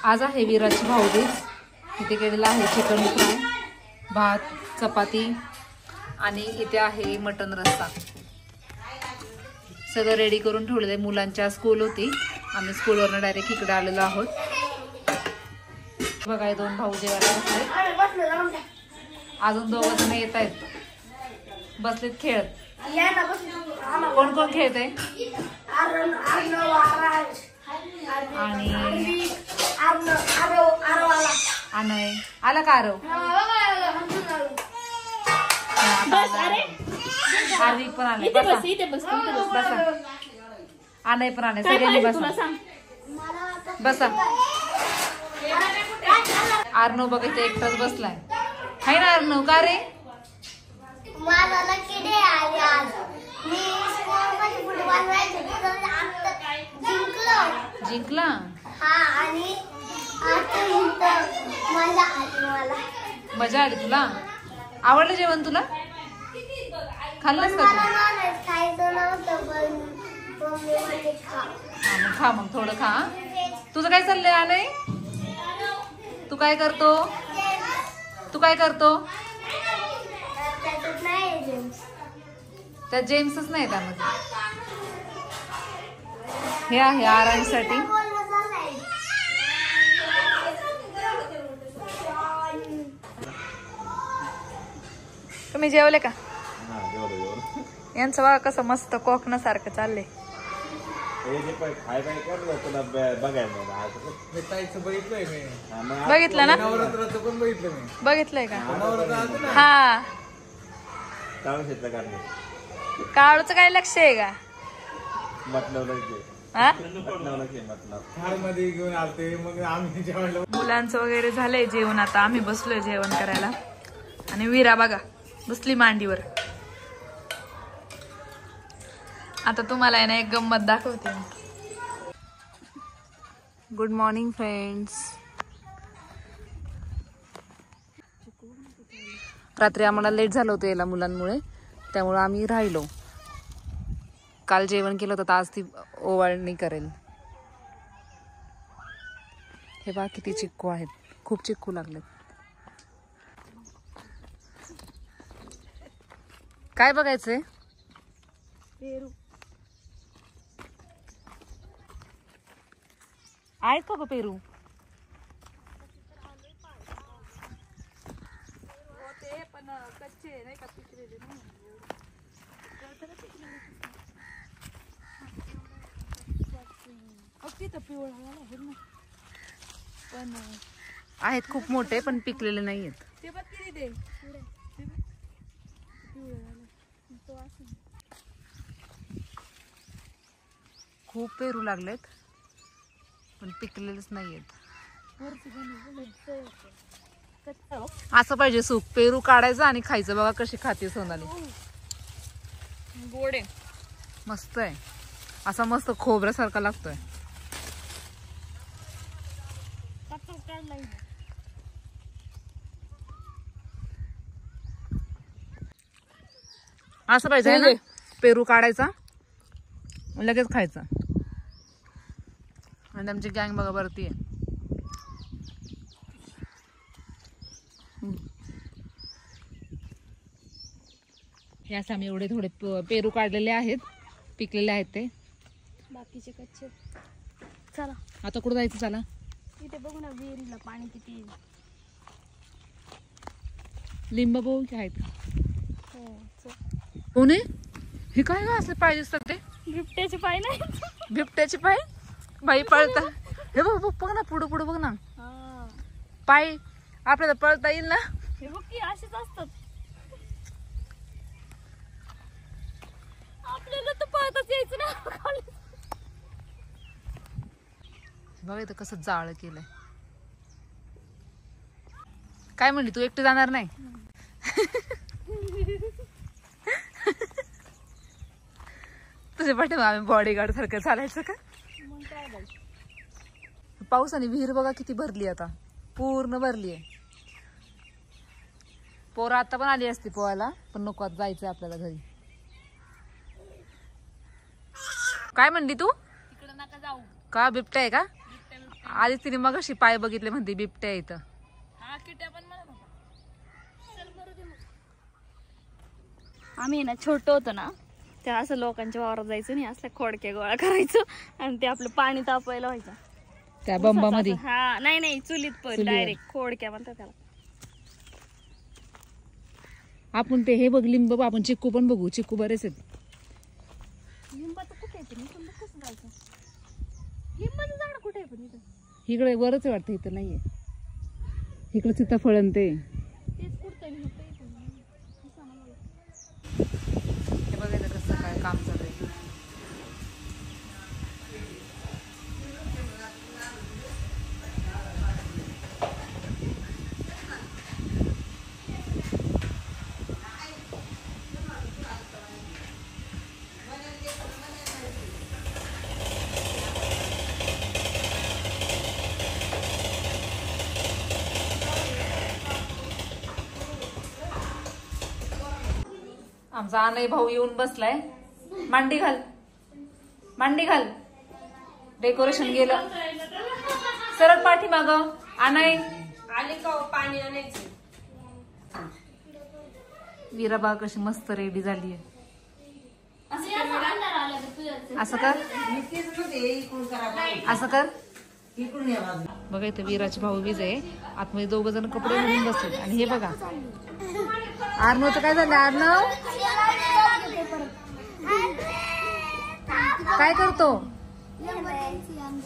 आज आहे वीराची भाऊबीज. इथे केलेला आहे चिकन फ्राय, भात, चपाती आणि इथे आहे मटन रस्सा. सगळं रेडी करून ठेवलेलं आहे. मुलांच्या स्कूल होती, आम्ही स्कूलवरनं डायरेक्ट इकडे आलेलो आहोत. बघा हे दोन भाऊ जेवायला बसले. अजून दोघं जण येत आहेत, बसलेत खेळत. कोण कोण खेळतंय? आणि अनय आला का आरव? आरवी पण आले. बसा. अनय पण आले. सगळ्यांनी बसा. बसा. अर्णव बघ इथे एकटाच बसलाय. हाय ना अर्णव? का रे? जिंकला? मजा आली तुला? आवडलं जेवण तुला? खाल्लंस का तू? खा मग थोडं खा. तुझं काय चाललंय आलंय? तू काय करतो? त्या जेम्सच नाही त्यामध्ये. हे आहे आरामसाठी. तुम्ही जेवले का? यांचं बघा कसं मस्त कोकणासारखं चाललंय. बघितलं ना? बघितलंय का? हा. काळूचं काय लक्ष आहे का? मुलांचं वगैरे झालंय जेवण. आता आम्ही बसलोय जेवण करायला. आणि वीरा बघा बसली मांडीवर. आता तुम्हाला आहे ना एक गंमत दाखवते. Good morning friends. रात्री आम्हाला लेट झालं होतं याला मुलांमुळे, त्यामुळे आम्ही राहिलो. काल जेवण केलं होतं, आज ती ओवाळणी करेल. हे बघा किती चिक्कू आहेत, खूप चिक्कू लागलेत. काय बघायचंय? पेरू आहेत का पेरू? पण कच्चे नाही का, पिकलेले नाही. पण आहेत खूप मोठे, पण पिकलेले नाही आहेत. ते बघ किती ते खूप पेरू लागलेत, पण पिकलेलेच नाहीयेत. असं पाहिजे सूप. पेरू काढायचं आणि खायचं. बघा कशी खाते सोनाली. गोड आहे, मस्त आहे. असा मस्त खोबऱ्यासारखा लागतोय. असं पाहिजे ना, पेरू काढायचा लगेच खायचा. आणि आमची गँग बघा वरती आहे. हे असं आम्ही एवढे थोडे पेरू काढलेले आहेत, पिकलेले आहेत ते, बाकीचे कच्चे. चला आता कुठं जायचं? चला इथे बघू ना, विहिरीला पाणी किती. लिंबाबू आहेत. कोण आहे हे? काय का असले पाय दिसतात ते? बिबट्याचे पाय नाही, बिबट्याचे पाय. बाई पळता. हे बघ बघ ना, पुढं पुढं बघ ना, पाय. आपल्याला पळता येईल ना? हे बघ की असेच असतात. आपल्याला तर पळताच यायचं ना. बघ इथं कसं जाळ केलंय. काय म्हणली तू? एकटी जाणार नाही? तुझ्या पाठीमागे आम्ही बॉडीगार्ड सारखं चालायचं का? पावसाने विहीर बघा किती भरली, आता पूर्ण भरली आहे. पोरं आता पण आली असती पोहायला, पण नको, आता जायचंय आपल्याला घरी. काय म्हणली तू? तिकडे नका जाऊ. का बिबट्या आहे का? आधी तिने मग अशी पाय बघितले म्हणते बिबट्या इथं. आम्ही ना छोटं होतो ना त्या असं लोकांच्या वावरात जायचं नाही, असल्या खोडक्या गोळा करायचं आणि ते आपलं पाणी तापवायला व्हायचं त्या बंबामध्ये. हा नाही चुलीत पण डायरेक्ट खोडक्या म्हणतात त्याला. आपण ते हे बघ लिंब, आपण चिक्कू पण बघू. चिक्कू बरेच आहेत. लिंबाचं कुठे आहे? कसं जायचं? लिंबाचं झाड कुठे आहे पण इथं? इकडे वरच वाटतं, इथं नाहीये. इकडे सीताफळ आणि ते बघायचं कसं काय काम चालू आहे. आमचा आनई भाऊ येऊन बसलाय. मांडी घाल, मांडी घाल. डेकोरेशन गेलं. सरळ पाठीमाग. आनई आले का पाणी आणायचं. वीराबा कशी मस्त रेडी झालीये. असं कर, असं कर. बघा इथे वीराची भाऊ बीज आहे. आतमध्ये 2 जण कपडे घालून बसले. आणि हे बघा आर्नवचं काय झालं. आर्नव काय करतो?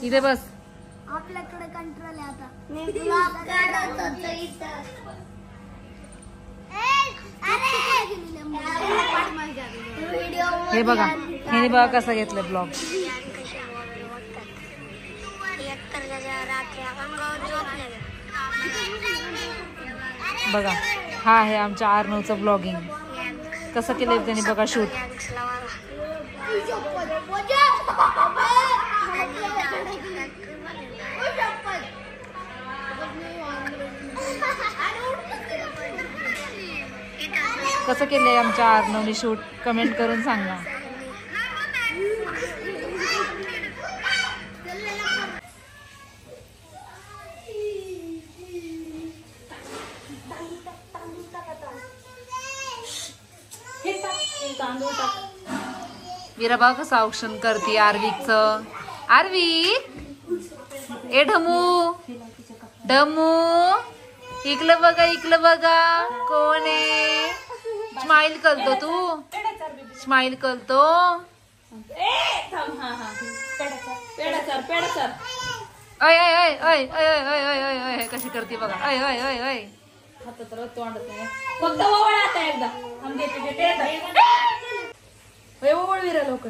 इथे बस. आपल्याकडे कंट्रोल आहे आता. हे बघा, हे बघा कसा घेतलाय ब्लॉग. बघा हा आहे आमच्या आर्नवचं ब्लॉगिंग. कसं केलंय त्यांनी बघा शूट. कसं केलंय आमच्या आर्नवने शूट कमेंट करून सांगा. वीराबा कसं औक्षण करते आर्विकचं. आर्विक ए ढमू ढमू इकलं बघा, इकलं बघा. कोण आहे? स्माइल करतो तू, स्माइल करतो. अय अय अय अय अय अय अय अय कशी करते बघा. अय अय अय अय हातात तोंडात नाही फक्त ओवळ. आता एकदा ओवळ विरा लवकर.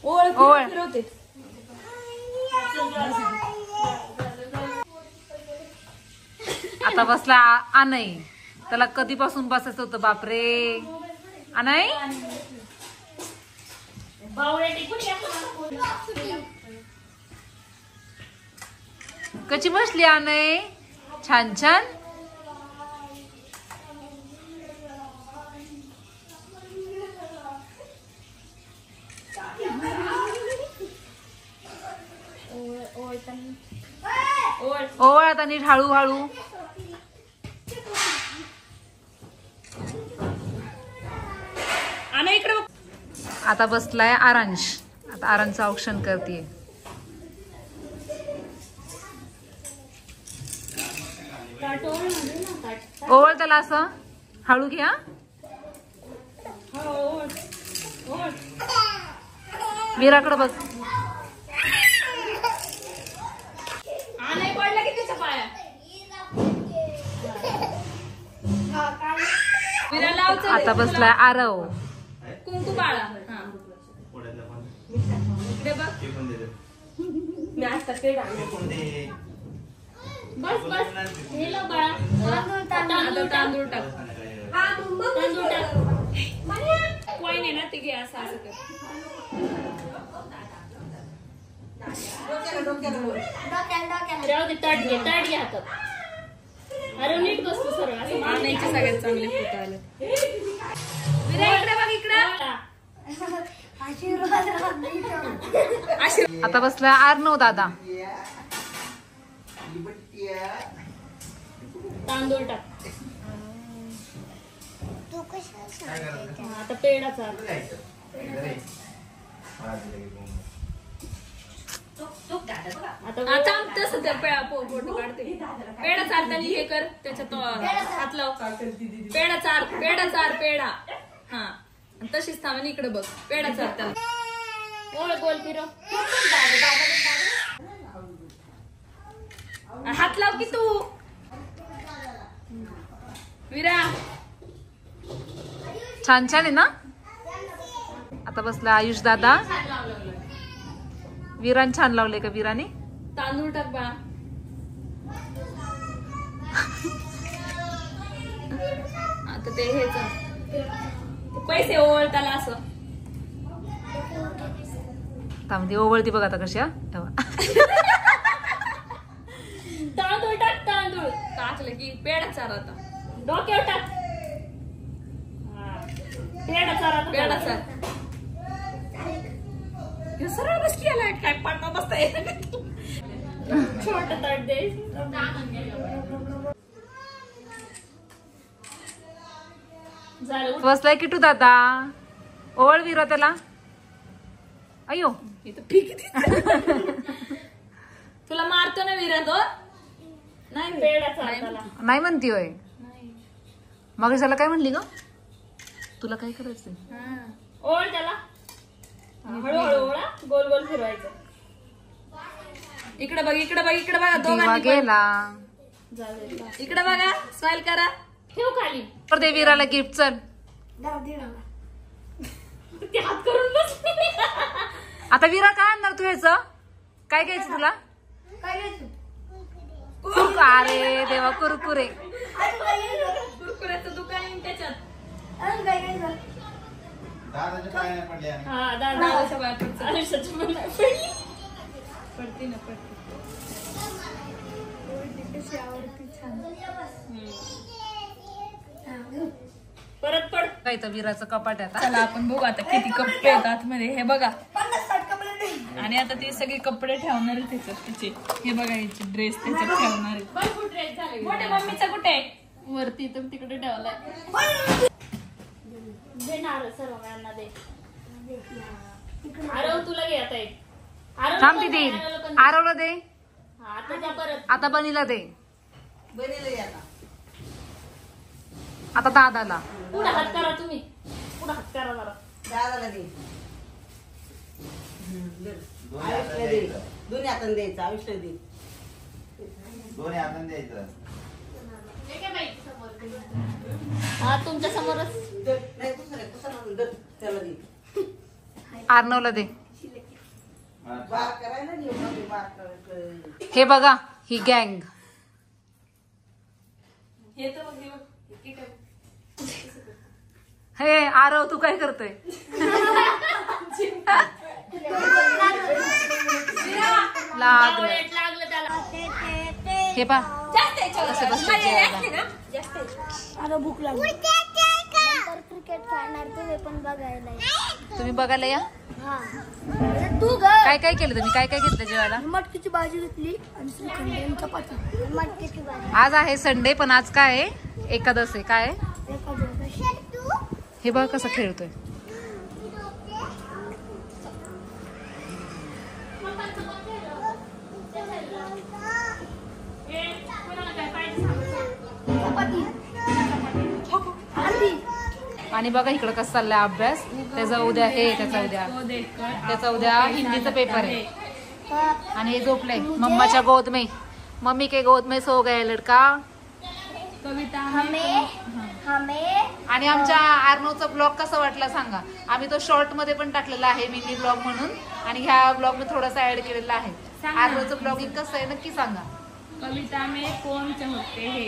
ओवळ फिरवते. आता बसला आनई. त्याला कधीपासून बसायचं होतं बापरे. आनई कशी बसली आनई. छान छान. ओवळ आता नीट हळूहळू. आता बसलाय आरांश. आता आरांचं औक्षण करते. ओवळ त्याला असं हळू घ्या. वीराकडे बघ. आता बसलाय आरव. कुंकू बाळा. बस बस तांदूळ टाक. तांदूळ टाक. कोई नाही ना ते घे. असं असं कर. राहू दे. ताट घे, ताट घे हातात. अरे नीट बसतो सरळ. असं आणायचे सगळ्यात चांगले फोटो आले. इकडे बघ, इकडे. आता बसलाय आर्नव दादा. तांदूळ टाक. तू कशाला सांगते? हा, आता पेढा चाल. आता तसं त्या फोटो काढते. पेढा चालताना हे कर, त्याच्यात हात लाव. पेढा चार, पेढा चार, पेढा. हा, आणि तशीच थांब आणि इकडे बघ. पेढा चालताना ओळ गोल फिरव. हात लाव की तू. विरा छान छान आहे ना. आता बसला आयुष दादा. विरान छान लावले का विराने. तांदूळ टाक बा. आता ते हेच पैसे ओवळताला असं ती ओवळती बघ आता कशी. तांदूळ टाक. तांदूळ टाकलं की पेढा चार. आता डोक्यावर टाक. पेढा चार. पेढा चार. सरळ बस केला काय पडता बसता येत. छोट ताट दे. झालं. बसलाय किटू दादा. ओवळ विरा त्याला. अयो इथं ठीक तुला मारतो ना विरा तो. नाही पेढा चालताला नाही म्हणती होय. मग त्याला काय म्हणली ग. तुला काय करायचंय. ओळ त्याला. हळूहळू ओळा. गोल गोल फिरवायचं. इकडे बघ, इकडे बघ, इकडे बघा. दिवा दोघांनी गेला. इकडे बघा. स्माइल करा. ठेव खाली. तर दे विराला गिफ्ट. चल ते हात करून बस. आता विरा काय आणणार तू ह्याचं. काय घ्यायचं तुला. काय घ्यायचं? अरे देवा कुरकुरे. कुरकुऱ्याचं दुकान आहे त्याच्यात. अजून काय घ्यायचं? दादाच्या पायाने पडले. हा दादाच्या बाया पडतात. आयुष्याच्या बाया पडली. पडती ना पडती. कशी आवडते छान. परत पड. काय तर विराचं कपाट आहे आता. चला आपण बघू आता किती कपडे आहेत आतमध्ये. हे बघा. 50-60 कपडे नाही. आणि आता ते सगळे कपडे ठेवणार आहे त्याच्यात. तिचे हे बघा, याचे ड्रेस त्याच्यात ठेवणार आहे. मोठ्या मम्मीचा कुठे आहे. वरती तर तिकडे ठेवलाय. देणार सर्व मॅमना दे. आरव तुला घे आता एक. थांब दीदी. आरवला दे. आता जा परत. आता बनीला दे. आता दादाला. पुढे हात करा तुम्ही. पुढे हात करा जरा. दादाला दे. आयुष्यला दे. दोन्ही हाताने द्यायचं. आयुष्य दे. दोन्ही हाताने द्यायचं. हा तुमच्या समोरच. नाही दुसऱ्या त्याला दे. आर्नवला दे. बार करायला नाही. बार करायचं. हे बघा ही गँग. हे तर बघ, हे बघ. हे काय? हे आरव तू काय करतोय. लागलं. लागलं त्याला. हे पा जास्त याच्यावर. कसं बसतं खाली जेवायला. आहे ना? जास्त आहे. आता भूक लागली. नंतर क्रिकेट खेळणार तुम्ही पण बघायला या. तुम्ही बघायला या. हा. अरे तू ग. काय काय केलं तुम्ही. काय काय घेतलं जेवायला. मटकीची भाजी घेतली आणि श्रीखंड आणि चपाती. मटकीची भाजी. आज आहे संडे पण आज काय आहे. एकादश आहे. काय आहे? हे बघ कसं खेळतोय. आणि बघा इकडं कसं चाललाय अभ्यास. त्याचा उद्या हे त्याचा उद्या हिंदीचा पेपर आहे. आणि हे झोपलंय मम्माच्या गोद में. मम्मी के गोद में सो गया लडका. कविता हमें आणि आमच्या आर्नवचा ब्लॉग कसा वाटला सांगा. आम्ही तो शॉर्ट मध्ये पण टाकलेला आहे मिनी ब्लॉग म्हणून. आणि ह्या ब्लॉग मध्ये थोडासा ऍड केलेला आहे. आर्नवचं ब्लॉगिंग कसं आहे नक्की सांगा. कविता में कौन चमकते हैं.